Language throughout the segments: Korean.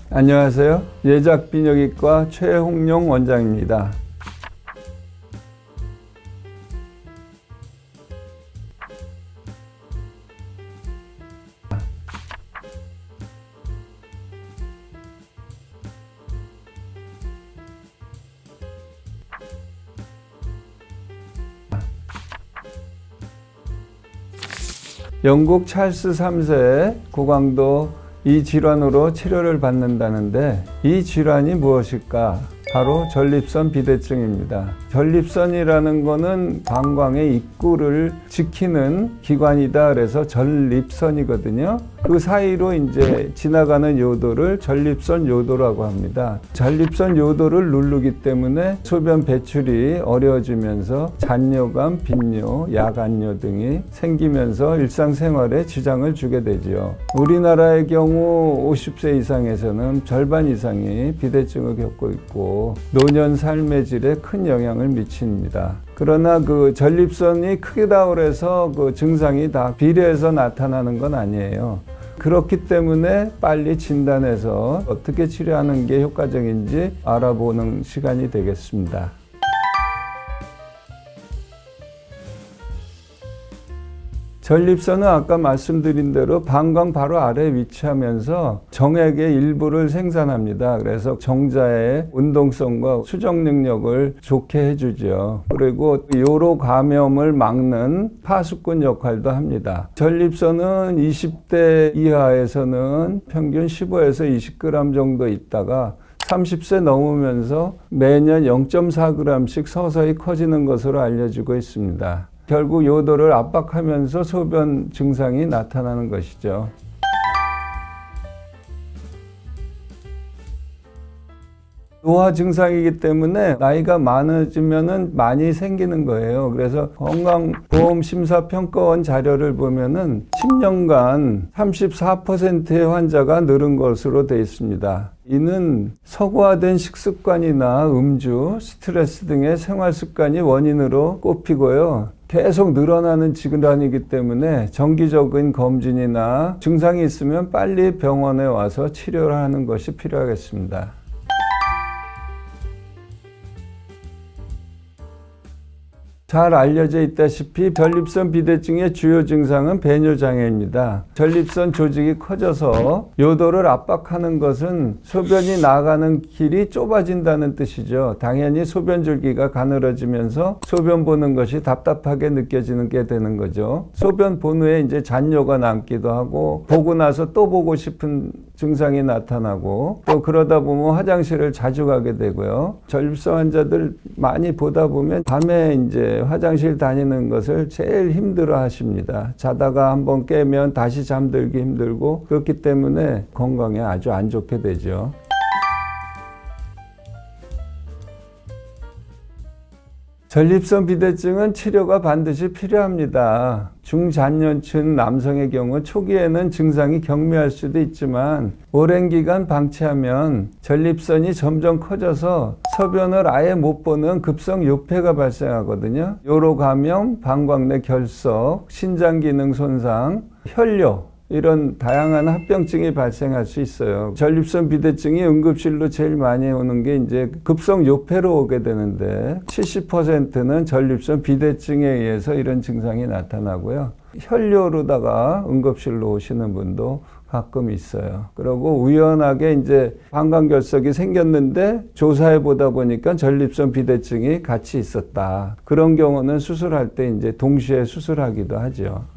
안녕하세요. 예작비뇨기과 최홍용 원장입니다. 영국 찰스 3세의 고강도 이 질환으로 치료를 받는다는데 이 질환이 무엇일까? 바로 전립선 비대증입니다. 전립선이라는 거는 방광의 입구를 지키는 기관이다. 그래서 전립선이거든요. 그 사이로 이제 지나가는 요도를 전립선 요도라고 합니다. 전립선 요도를 누르기 때문에 소변 배출이 어려워지면서 잔뇨감, 빈뇨, 야간뇨 등이 생기면서 일상생활에 지장을 주게 되지요. 우리나라의 경우 50세 이상에서는 절반 이상이 비대증을 겪고 있고 노년 삶의 질에 큰 영향을 미칩니다. 그러나 그 전립선이 크다 그래서 그 증상이 다 비례해서 나타나는 건 아니에요. 그렇기 때문에 빨리 진단해서 어떻게 치료하는 게 효과적인지 알아보는 시간이 되겠습니다. 전립선은 아까 말씀드린 대로 방광 바로 아래에 위치하면서 정액의 일부를 생산합니다. 그래서 정자의 운동성과 수정 능력을 좋게 해주죠. 그리고 요로 감염을 막는 파수꾼 역할도 합니다. 전립선은 20대 이하에서는 평균 15에서 20g 정도 있다가 30세 넘으면서 매년 0.4g씩 서서히 커지는 것으로 알려지고 있습니다. 결국 요도를 압박하면서 소변 증상이 나타나는 것이죠. 노화 증상이기 때문에 나이가 많아지면은 많이 생기는 거예요. 그래서 건강보험심사평가원 자료를 보면은 10년간 34%의 환자가 늘은 것으로 되어 있습니다. 이는 서구화된 식습관이나 음주, 스트레스 등의 생활습관이 원인으로 꼽히고요. 계속 늘어나는 질환이기 때문에 정기적인 검진이나 증상이 있으면 빨리 병원에 와서 치료를 하는 것이 필요하겠습니다. 잘 알려져 있다시피 전립선 비대증의 주요 증상은 배뇨장애입니다. 전립선 조직이 커져서 요도를 압박하는 것은 소변이 나가는 길이 좁아진다는 뜻이죠. 당연히 소변줄기가 가늘어지면서 소변 보는 것이 답답하게 느껴지는 게 되는 거죠. 소변 본 후에 이제 잔뇨가 남기도 하고 보고 나서 또 보고 싶은 증상이 나타나고 또 그러다 보면 화장실을 자주 가게 되고요. 전립선 환자들 많이 보다 보면 밤에 이제 화장실 다니는 것을 제일 힘들어 하십니다. 자다가 한번 깨면 다시 잠들기 힘들고 그렇기 때문에 건강에 아주 안 좋게 되죠. 전립선 비대증은 치료가 반드시 필요합니다. 중잔년층 남성의 경우 초기에는 증상이 경미할 수도 있지만 오랜 기간 방치하면 전립선이 점점 커져서 소변을 아예 못 보는 급성 요폐가 발생하거든요. 요로 감염, 방광 내 결석, 신장 기능 손상, 혈뇨 이런 다양한 합병증이 발생할 수 있어요. 전립선 비대증이 응급실로 제일 많이 오는 게 이제 급성 요폐로 오게 되는데 70%는 전립선 비대증에 의해서 이런 증상이 나타나고요. 혈뇨로다가 응급실로 오시는 분도 가끔 있어요. 그리고 우연하게 이제 방광결석이 생겼는데 조사해 보다 보니까 전립선 비대증이 같이 있었다. 그런 경우는 수술할 때 이제 동시에 수술하기도 하죠.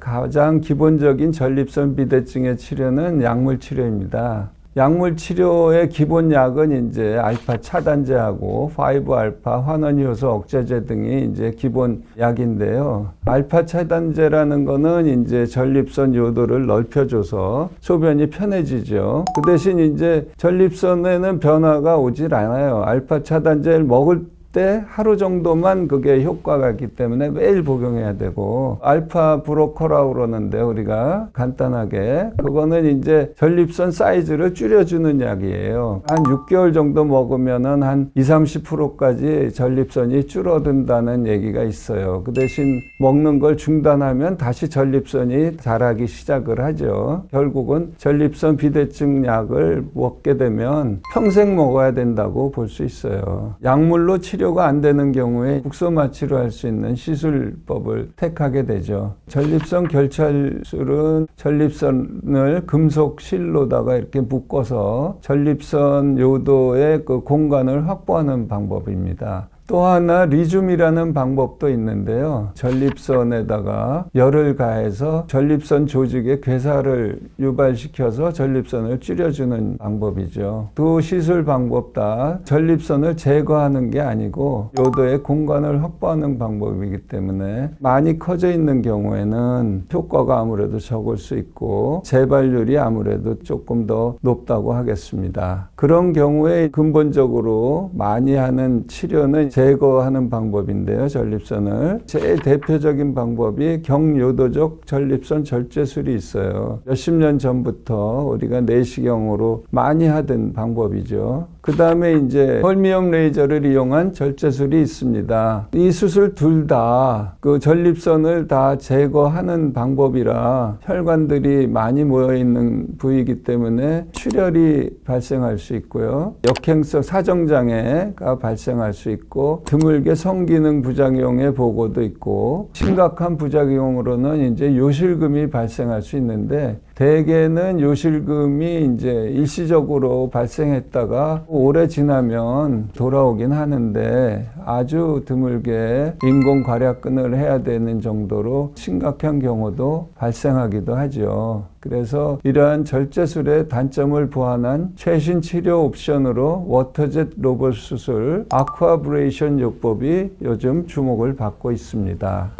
가장 기본적인 전립선 비대증의 치료는 약물 치료입니다. 약물 치료의 기본 약은 이제 알파 차단제하고 5알파 환원효소 억제제 등이 이제 기본 약인데요. 알파 차단제라는 거는 이제 전립선 요도를 넓혀줘서 소변이 편해지죠. 그 대신 이제 전립선에는 변화가 오질 않아요. 알파 차단제를 먹을 그때 하루 정도만 그게 효과가 있기 때문에 매일 복용해야 되고, 알파 브로커라고 그러는데 우리가 간단하게 그거는 이제 전립선 사이즈를 줄여주는 약이에요. 한 6개월 정도 먹으면은 한 20-30%까지 전립선이 줄어든다는 얘기가 있어요. 그 대신 먹는 걸 중단하면 다시 전립선이 자라기 시작을 하죠. 결국은 전립선 비대증 약을 먹게 되면 평생 먹어야 된다고 볼 수 있어요. 약물로 치료가 안 되는 경우에 국소마 치료할 수 있는 시술법을 택하게 되죠. 전립선 결찰술은 전립선을 금속 실로다가 이렇게 묶어서 전립선 요도의 그 공간을 확보하는 방법입니다. 또 하나 리줌이라는 방법도 있는데요. 전립선에다가 열을 가해서 전립선 조직의 괴사를 유발시켜서 전립선을 줄여주는 방법이죠. 두 시술 방법 다 전립선을 제거하는 게 아니고 요도의 공간을 확보하는 방법이기 때문에 많이 커져 있는 경우에는 효과가 아무래도 적을 수 있고 재발률이 아무래도 조금 더 높다고 하겠습니다. 그런 경우에 근본적으로 많이 하는 치료는 제거하는 방법인데요. 전립선을 제일 대표적인 방법이 경요도적 전립선 절제술이 있어요. 몇십 년 전부터 우리가 내시경으로 많이 하던 방법이죠. 그 다음에 이제 헐미엄 레이저를 이용한 절제술이 있습니다. 이 수술 둘 다 그 전립선을 다 제거하는 방법이라 혈관들이 많이 모여 있는 부위이기 때문에 출혈이 발생할 수 있고요. 역행성 사정장애가 발생할 수 있고 드물게 성기능 부작용의 보고도 있고 심각한 부작용으로는 이제 요실금이 발생할 수 있는데 대개는 요실금이 이제 일시적으로 발생했다가 오래 지나면 돌아오긴 하는데 아주 드물게 인공 괄약근을 해야 되는 정도로 심각한 경우도 발생하기도 하죠. 그래서 이러한 절제술의 단점을 보완한 최신 치료 옵션으로 워터젯 로봇 수술, 아쿠아브레이션 요법이 요즘 주목을 받고 있습니다.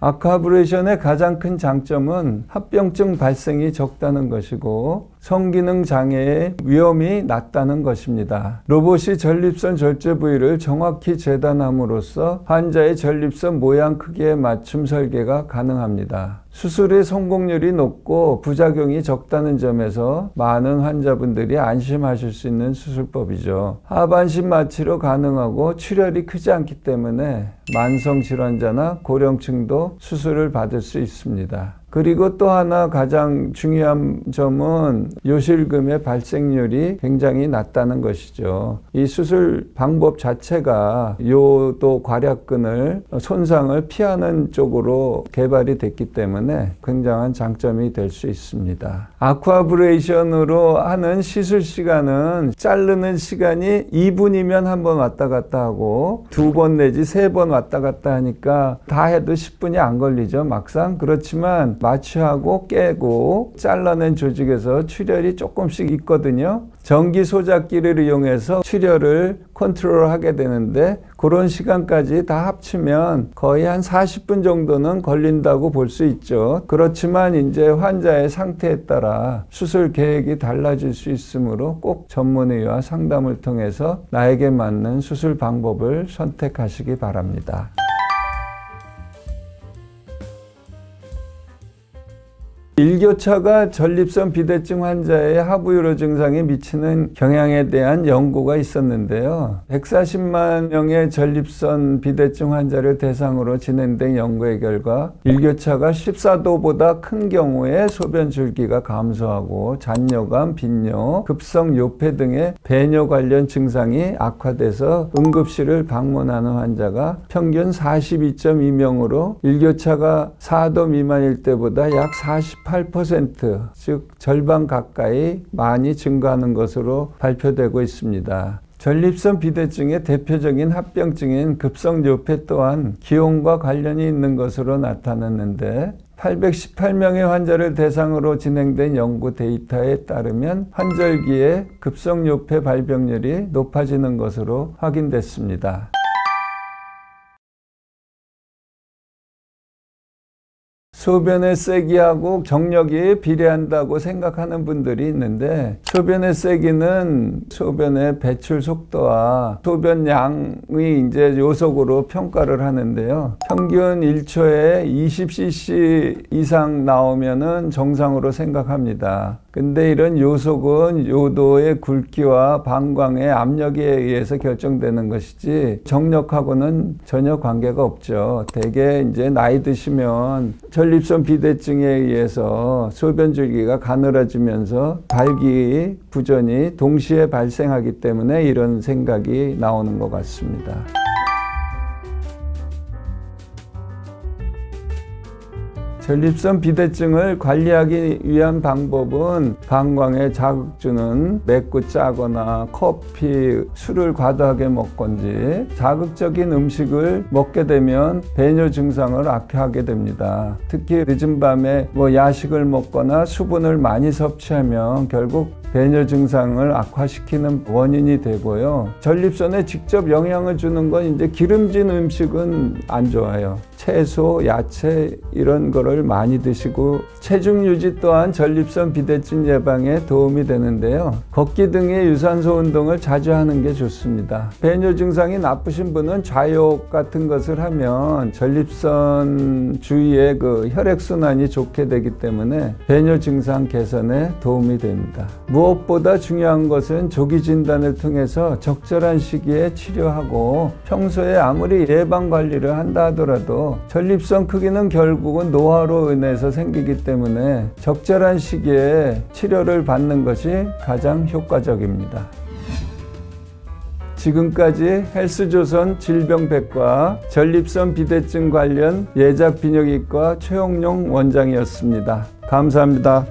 아쿠아브레이션의 가장 큰 장점은 합병증 발생이 적다는 것이고 성기능 장애의 위험이 낮다는 것입니다. 로봇이 전립선 절제 부위를 정확히 재단함으로써 환자의 전립선 모양 크기에 맞춤 설계가 가능합니다. 수술의 성공률이 높고 부작용이 적다는 점에서 많은 환자분들이 안심하실 수 있는 수술법이죠. 하반신 마취로 가능하고 출혈이 크지 않기 때문에 만성 질환자나 고령층도 수술을 받을 수 있습니다. 그리고 또 하나 가장 중요한 점은 요실금의 발생률이 굉장히 낮다는 것이죠. 이 수술 방법 자체가 요도 괄약근을 손상을 피하는 쪽으로 개발이 됐기 때문에 굉장한 장점이 될 수 있습니다. 아쿠아브레이션으로 하는 시술 시간은 자르는 시간이 2분이면 한 번 왔다 갔다 하고 2번 내지 3번 왔다 갔다 하니까 다 해도 10분이 안 걸리죠. 막상. 그렇지만 마취하고 깨고 잘라낸 조직에서 출혈이 조금씩 있거든요. 전기 소작기를 이용해서 출혈을 컨트롤하게 되는데 그런 시간까지 다 합치면 거의 한 40분 정도는 걸린다고 볼 수 있죠. 그렇지만 이제 환자의 상태에 따라 수술 계획이 달라질 수 있으므로 꼭 전문의와 상담을 통해서 나에게 맞는 수술 방법을 선택하시기 바랍니다. 일교차가 전립선 비대증 환자의 하부유로 증상에 미치는 영향에 대한 연구가 있었는데요. 140만 명의 전립선 비대증 환자를 대상으로 진행된 연구의 결과 일교차가 14도보다 큰 경우에 소변 줄기가 감소하고 잔뇨감, 빈뇨, 급성 요폐 등의 배뇨 관련 증상이 악화돼서 응급실을 방문하는 환자가 평균 42.2명으로 일교차가 4도 미만일 때보다 약 48%, 즉 절반 가까이 많이 증가하는 것으로 발표되고 있습니다. 전립선 비대증의 대표적인 합병증인 급성요폐 또한 기혼과 관련이 있는 것으로 나타났는데 818명의 환자를 대상으로 진행된 연구 데이터에 따르면 환절기에 급성요폐 발병률이 높아지는 것으로 확인됐습니다. 소변의 세기하고 정력이 비례한다고 생각하는 분들이 있는데, 소변의 세기는 소변의 배출 속도와 소변 양의 이제 요속으로 평가를 하는데요. 평균 1초에 20cc 이상 나오면은 정상으로 생각합니다. 근데 이런 요속은 요도의 굵기와 방광의 압력에 의해서 결정되는 것이지 정력하고는 전혀 관계가 없죠. 대개 이제 나이 드시면 전립선 비대증에 의해서 소변 줄기가 가늘어지면서 발기, 부전이 동시에 발생하기 때문에 이런 생각이 나오는 것 같습니다. 전립선 비대증을 관리하기 위한 방법은 방광에 자극 주는 맵고 짜거나 커피, 술을 과도하게 먹건지 자극적인 음식을 먹게 되면 배뇨 증상을 악화하게 됩니다. 특히 늦은 밤에 야식을 먹거나 수분을 많이 섭취하면 결국 배뇨 증상을 악화시키는 원인이 되고요. 전립선에 직접 영향을 주는 건 이제 기름진 음식은 안 좋아요. 채소, 야채 이런 거를 많이 드시고 체중 유지 또한 전립선 비대증 예방에 도움이 되는데요. 걷기 등의 유산소 운동을 자주 하는 게 좋습니다. 배뇨 증상이 나쁘신 분은 좌욕 같은 것을 하면 전립선 주위에 그 혈액순환이 좋게 되기 때문에 배뇨 증상 개선에 도움이 됩니다. 무엇보다 중요한 것은 조기 진단을 통해서 적절한 시기에 치료하고 평소에 아무리 예방 관리를 한다 하더라도 전립선 크기는 결국은 노화로 인해서 생기기 때문에 적절한 시기에 치료를 받는 것이 가장 효과적입니다. 지금까지 헬스조선 질병백과 전립선 비대증 관련 예작비뇨기과 최홍룡 원장이었습니다. 감사합니다.